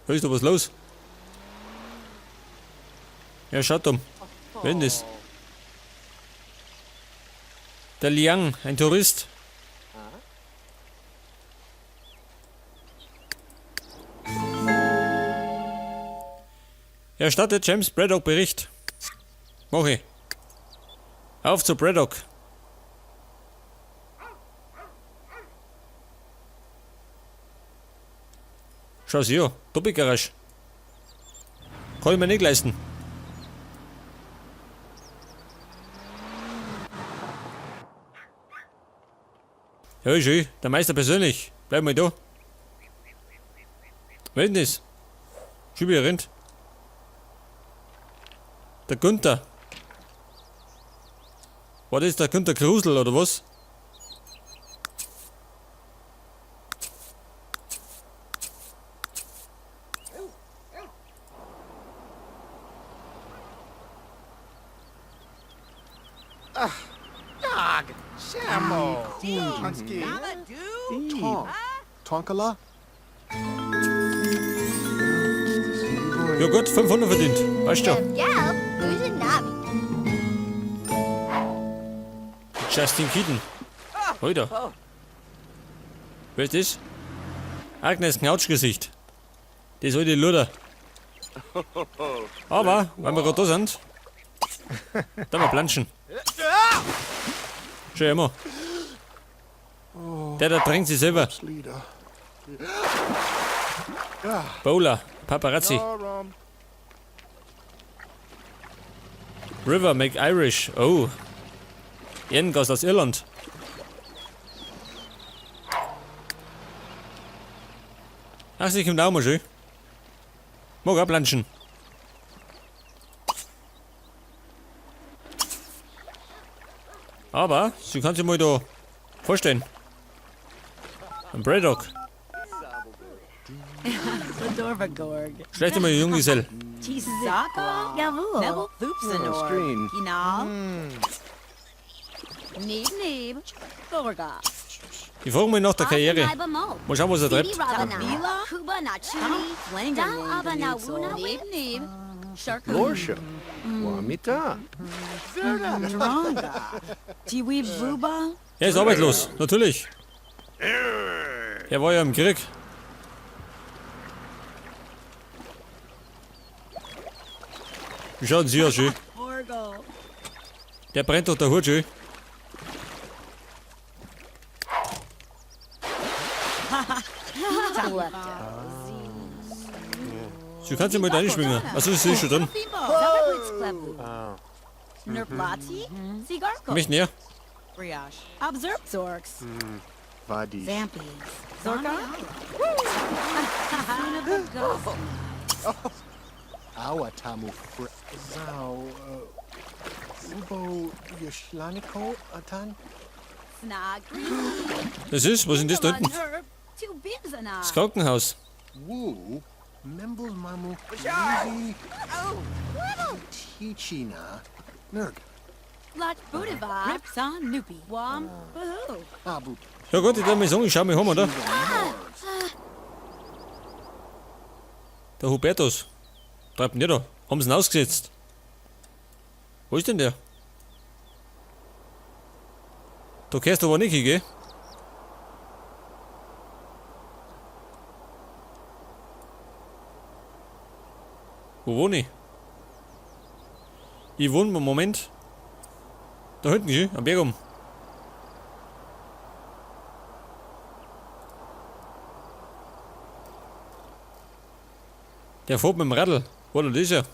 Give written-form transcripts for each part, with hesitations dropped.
Da ist doch was los. Ja, schaut um. Wer denn das? Der Liang, ein Tourist. Erstattet James Braddock Bericht. Mach ich. Auf zu Braddock. Schau sie an, Doppelgarage. Kann ich mir nicht leisten. Ja, schön, der Meister persönlich. Bleib mal da. Wer ist denn das? Schon wieder rennt. Der Günther. War das der Günther Krusel oder was? Dog, Shammo. Tonski. Tonkala? Ja gut, 500 verdient. Weißt du? Ja, böse Navi. Justin Keaton. Alter. Wer ist das? Agnes Knautschgesicht. Das alte Luder. Aber, weil wir gerade da sind, da mal planschen. Schau immer. Der da drängt sich selber. Leader. Bowler, Paparazzi. Rum. River McIrish. Oh. Ehrengast aus Irland. Ach, sie kommt auch mal schön. Mag auch planschen. Aber, sie kann sich mal da vorstellen. Ein Braddock. Bedorvagorg. Schlecht einmal Junggesell. Chisaka. Jawohl. Nebel Thoopsanor. Screen. Ginal. Neb. Gorga. Ich frage mich nach der Karriere. Mal schauen, was er treibt. Tabila. Kuba na Chuni. Flanger. Da aber na Wuna. Neb. Sharka. Lorsha. Wamita. Dranga. Tiwi Buba. Er ist arbeitslos, natürlich. Er war ja im Krieg. Wie schauen Sie aus, schön? Orgo. Der brennt doch der Hut, schön. Sie kann sich mal da schwingen. Achso, sie ist schon drin. Nerplati. Sigarko. Mich näher. Brioche. Observe Zorks. Vadi. Zampi. Zorka. Awatamu. Zau. Ubo Yashlaniko Atan. Snag. Das ist, was ist denn das da hinten? Two Bibsana. Das Krankenhaus. Woo. Membel Mamu. Easy. Tichina. Nerg. Lot Budiva. Ripson Nupi. Wam. Boohoo. Abu. Ja gut, ich darf mal sagen, ich schau mich um, oder? Der Hubertus. Treibt ihn da. Haben sie ihn ausgesetzt. Wo ist denn der? Da gehörst du aber nicht hin, gell? Wo wohne ich? Ich wohne im Moment da hinten, gell? Am Berg oben. Der fährt mit dem Radl. Oder das ist er.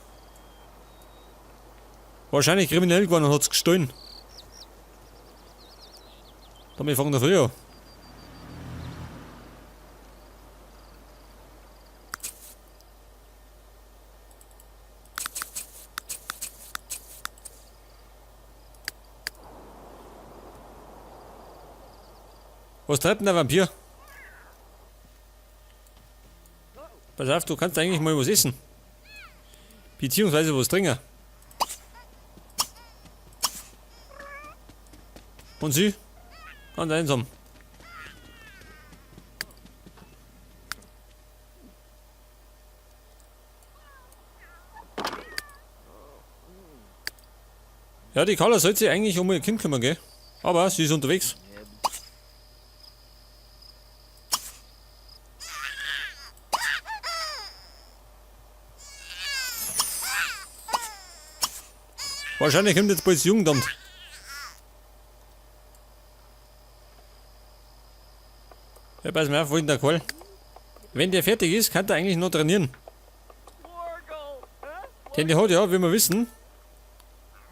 Wahrscheinlich kriminell geworden und hat's gestohlen. Damit fangen wir früh an. Was treibt denn der Vampir? Pass auf, du kannst eigentlich mal was essen. Beziehungsweise was trinken. Und sie? Ganz einsam. Ja, die Carla sollte sich eigentlich um ihr Kind kümmern, gell? Aber sie ist unterwegs. Wahrscheinlich kommt jetzt bald das Jugendamt. Ja, pass mal auf, wo ist denn der Karl? Wenn der fertig ist, kann der eigentlich noch trainieren. Denn der hat ja, wie wir wissen,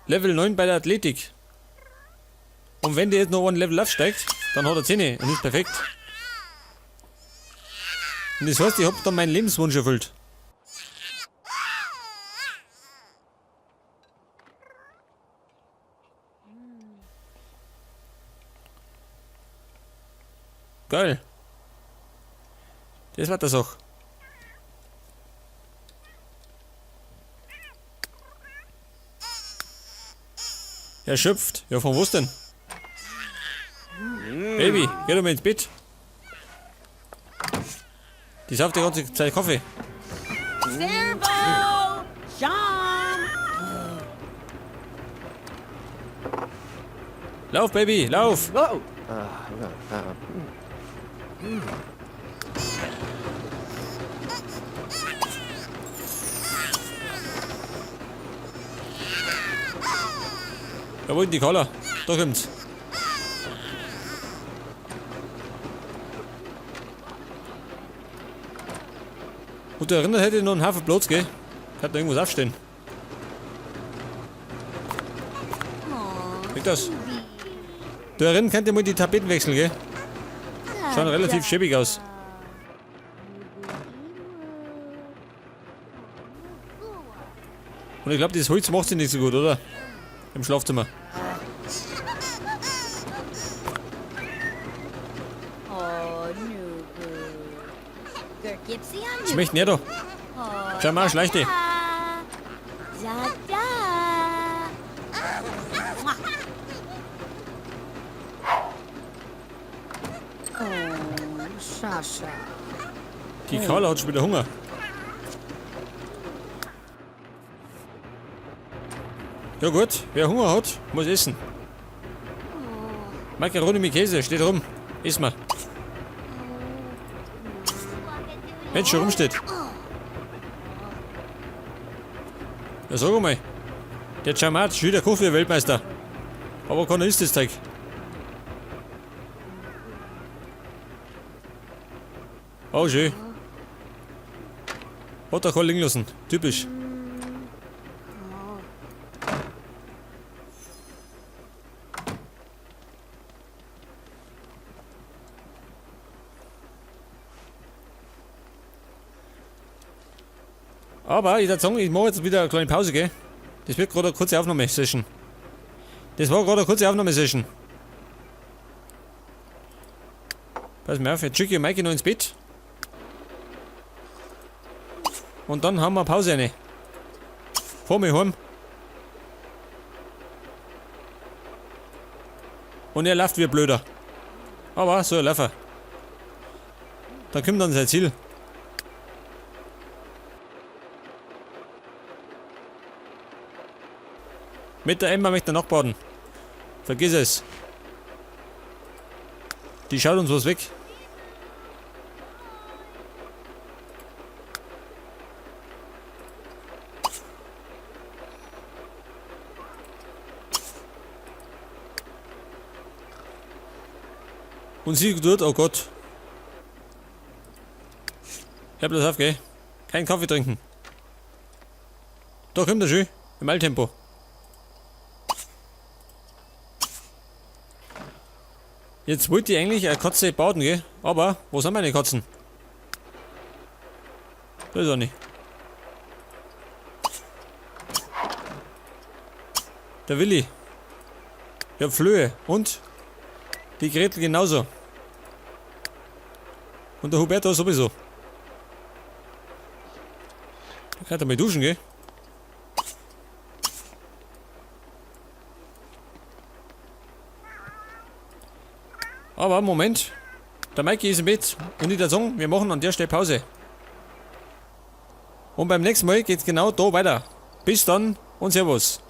Level 9 bei der Athletik. Und wenn der jetzt noch ein Level aufsteigt, dann hat er 10 und ist perfekt. Und das heißt, ich hab dann meinen Lebenswunsch erfüllt. Geil. Das war das auch. Erschöpft. Ja, von was denn? Baby, geh doch mal ins Bett. Die sauft die ganze Zeit Kaffee. Servo! Sean! Lauf, Baby, lauf! Oh! Ja, wo ist die Carla? Da kommt's. Und du erinnerst, hätte ich noch einen Haufen Platz, gell? Hat da irgendwas aufstehen. Weg das. Du erinnerst, könnt ihr mal die Tapeten wechseln, gell? Schauen relativ schäbig aus. Und ich glaube, das Holz macht sich nicht so gut, oder? Im Schlafzimmer. Oh, Nubu. Gibt's sie an Ich möchte nicht da. Schau mal, schleich dich. Ja, da. Oh, Sascha. Die Carla hat schon wieder Hunger. Ja gut, wer Hunger hat, muss essen. Macaroni mit Käse, steht rum. Iss mal. Wenn schon rumsteht. Ja, sag mal. Der Chamat ist wieder Kochweltmeister. Aber keiner isst das Zeug. Oh, schön. Hat er kein liegen lassen. Typisch. Aber ich würde sagen, ich mache jetzt wieder eine kleine Pause, gell? Das wird gerade eine kurze Aufnahmesession. Das war gerade eine kurze Aufnahmesession. Pass mal auf, jetzt schicke ich Maike noch ins Bett. Und dann haben wir Pause rein. Fahr mich heim. Und er läuft wie ein Blöder. Aber so ein Läufer. Dann kommt dann sein Ziel. Mit der Emma möchte er nachbaden. Vergiss es. Die schaut uns was weg. Und sie tut, oh Gott. Hör bloß auf, gell? Kein Kaffee trinken. Da kommt er schön. Im Eiltempo. Jetzt wollte ich eigentlich eine Katze baden, gell? Aber, wo sind meine Katzen? Da ist er nicht. Der Willi. Ich hab Flöhe. Und? Die Gretel genauso. Und der Huberto sowieso. Da kann er mal duschen, gell? Aber Moment, der Mikey ist im Bett und ich würde sagen, wir machen an der Stelle Pause. Und beim nächsten Mal geht's genau da weiter. Bis dann und Servus.